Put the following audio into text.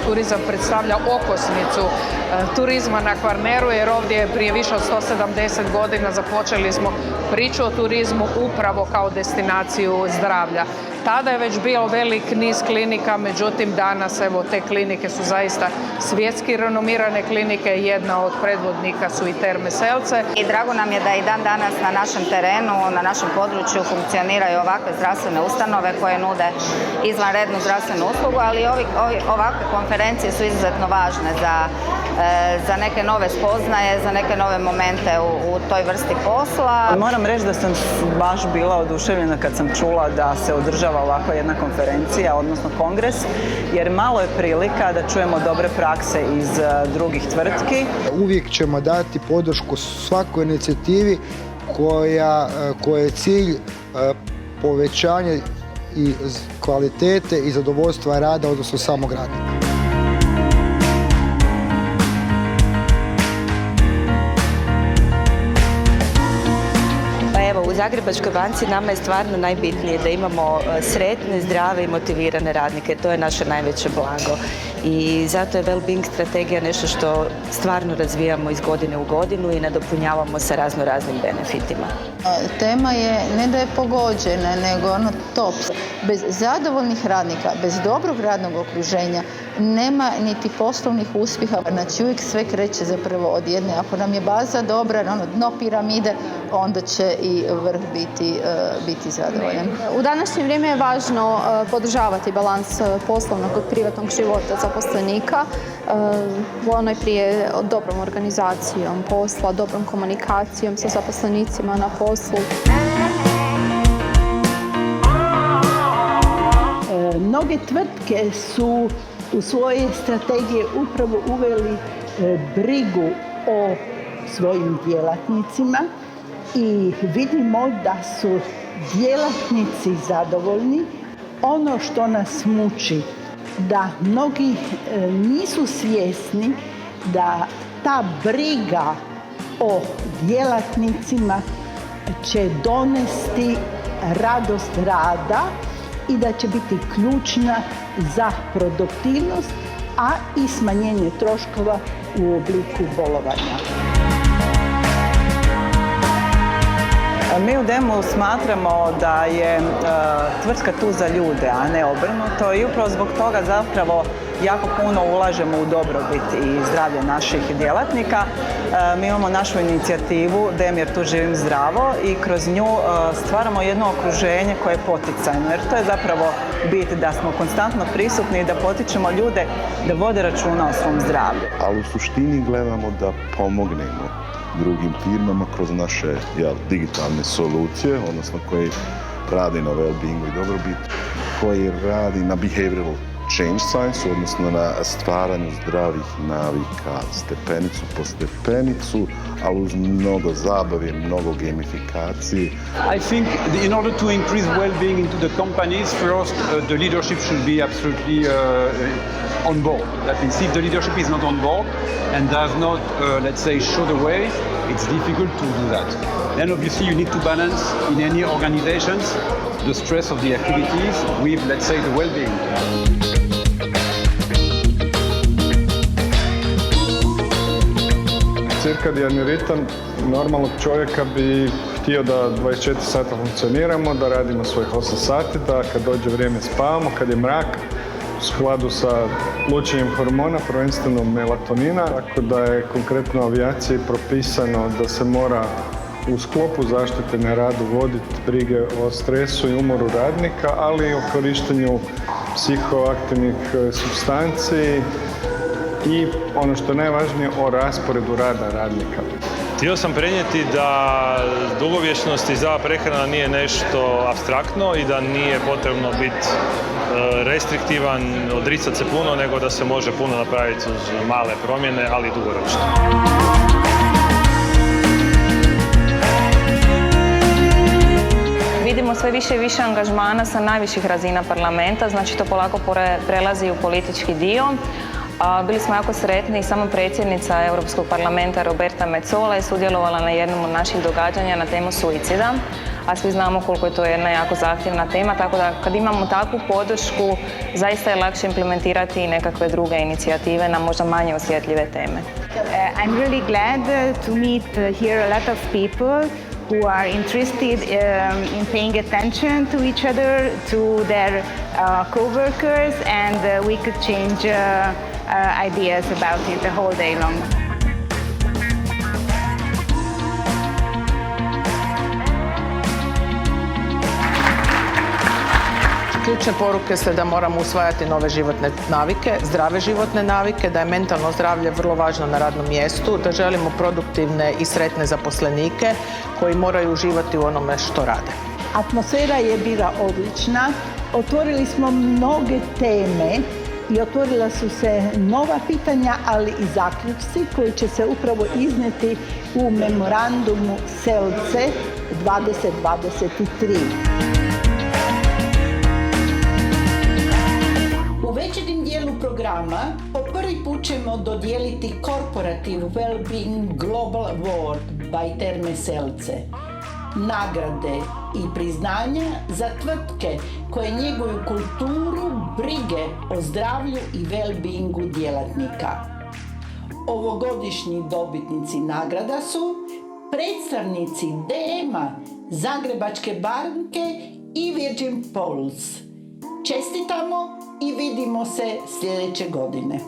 turizam predstavlja okosnicu turizma na Kvarneru, jer ovdje prije više od 170 godina započeli smo priču o turizmu upravo kao destinaciju zdravlja. Tada je već bio velik niz klinika, međutim danas evo te klinike su zaista svjetski renomirane klinike, jedna od predvodnika su i Terme Selce. I drago nam je da i dan danas na našem terenu, na našem području funkcioniraju ovakve zdravstvene ustanove koje nude izvanrednu zdravstvenu uslugu, ali ovakve konferencije su izuzetno važne za neke nove spoznaje, za neke nove momente u toj vrsti posla. Moram reći da sam baš bila oduševljena kad sam čula da se održava ovakva jedna konferencija, odnosno kongres, jer malo je prilika da čujemo dobre prakse iz drugih tvrtki. Uvijek ćemo dati podršku svakoj inicijativi koja je cilj povećanje i kvalitete i zadovoljstva rada, odnosno samog radnika. U Zagrebačkoj banci nama je stvarno najbitnije da imamo sretne, zdrave i motivirane radnike. To je naše najveće blago. I zato je Wellbeing strategija nešto što stvarno razvijamo iz godine u godinu i nadopunjavamo sa raznim benefitima. Tema je ne da je pogođena, nego top. Bez zadovoljnih radnika, bez dobrog radnog okruženja nema niti poslovnih uspjeha. Znači uvijek sve kreće zapravo od jedne. Ako nam je baza dobra, dno piramide, onda će i vrh biti zadovoljan. U današnje vrijeme je važno podržavati balans poslovnog od privatnog života zaposlenika. Najprije dobrom organizacijom posla, dobrom komunikacijom sa zaposlenicima na poslu. Mnoge tvrtke su u svoje strategije upravo uveli brigu o svojim djelatnicima i vidimo da su djelatnici zadovoljni. Ono što nas muči, da mnogi nisu svjesni da ta briga o djelatnicima će donesti radost rada i da će biti ključna za produktivnost, a i smanjenje troškova u obliku bolovanja. Mi u DEM-u smatramo da je tvrtka tu za ljude, a ne obrnuto, i upravo zbog toga zapravo jako puno ulažemo u dobrobit i zdravlje naših djelatnika. Mi imamo našu inicijativu DEM jer tu živim zdravo i kroz nju stvaramo jedno okruženje koje je poticajno, jer to je zapravo bit da smo konstantno prisutni i da potičemo ljude da vode računa o svom zdravlju. Ali u suštini gledamo da pomognemo drugim firmama kroz naše digitalne solucije, odnosno koji radi na well-beingu i dobrobit, koji radi na behavioral change science, odnosno na stvaranju zdravih navika, stepenicu po stepenicu, ali uz mnogo zabave, mnogo gamifikacije. I think in order to increase well-being into the companies, first the leadership should be absolutely on board. That means if the leadership is not on board and does not, let's say, show the way, it's difficult to do that. Then obviously you need to balance in any organizations the stress of the activities with, let's say, the well-being. Cirkadijalni ritam normalnog čovjeka bi htio da 24 sata funkcioniramo, da radimo svojih 8 sati, da kad dođe vrijeme spavamo, kad je mrak, u skladu sa lučenjem hormona, prvenstveno melatonina, tako da je konkretno avijaciji propisano da se mora u sklopu zaštite na radu voditi brige o stresu i umoru radnika, ali i o korištenju psihoaktivnih supstanci i ono što je najvažnije o rasporedu rada radnika. Htio sam prenijeti da dugovječnost i zdrava prehrana nije nešto apstraktno i da nije potrebno biti restriktivan, odricati se puno, nego da se može puno napraviti uz male promjene, ali dugoročno. Vidimo sve više i više angažmana sa najviših razina parlamenta, znači to polako prelazi u politički dio. Bili smo jako sretni i sama predsjednica Europskog parlamenta Roberta Metsola je sudjelovala na jednom od naših događanja na temu suicida. a svi znamo koliko je to jedna jako zahtjevna tema, tako da kad imamo takvu podršku, zaista je lakše implementirati i nekakve druge inicijative na možda manje osjetljive teme. I'm really glad to meet here a lot of people who are interested in paying attention to each other, to their co-workers, and we could change ideas about it the whole day long. Ključne poruke su da moramo usvajati nove životne navike, zdrave životne navike, da je mentalno zdravlje vrlo važno na radnom mjestu, da želimo produktivne i sretne zaposlenike koji moraju uživati u onome što rade. Atmosfera je bila odlična, otvorili smo mnoge teme i otvorila su se nova pitanja, ali i zaključci koji će se upravo iznijeti u memorandumu Selce 2023. U večernjem dijelu programa po prvi put ćemo dodijeliti Corporative Wellbeing Global Award by Terme Selce. Nagrade i priznanja za tvrtke koje njeguju kulturu brige o zdravlju i well-beingu djelatnika. Ovogodišnji dobitnici nagrada su predstavnici DM-a, Zagrebačke banke i Virgin Pulse. Čestitamo i vidimo se sljedeće godine.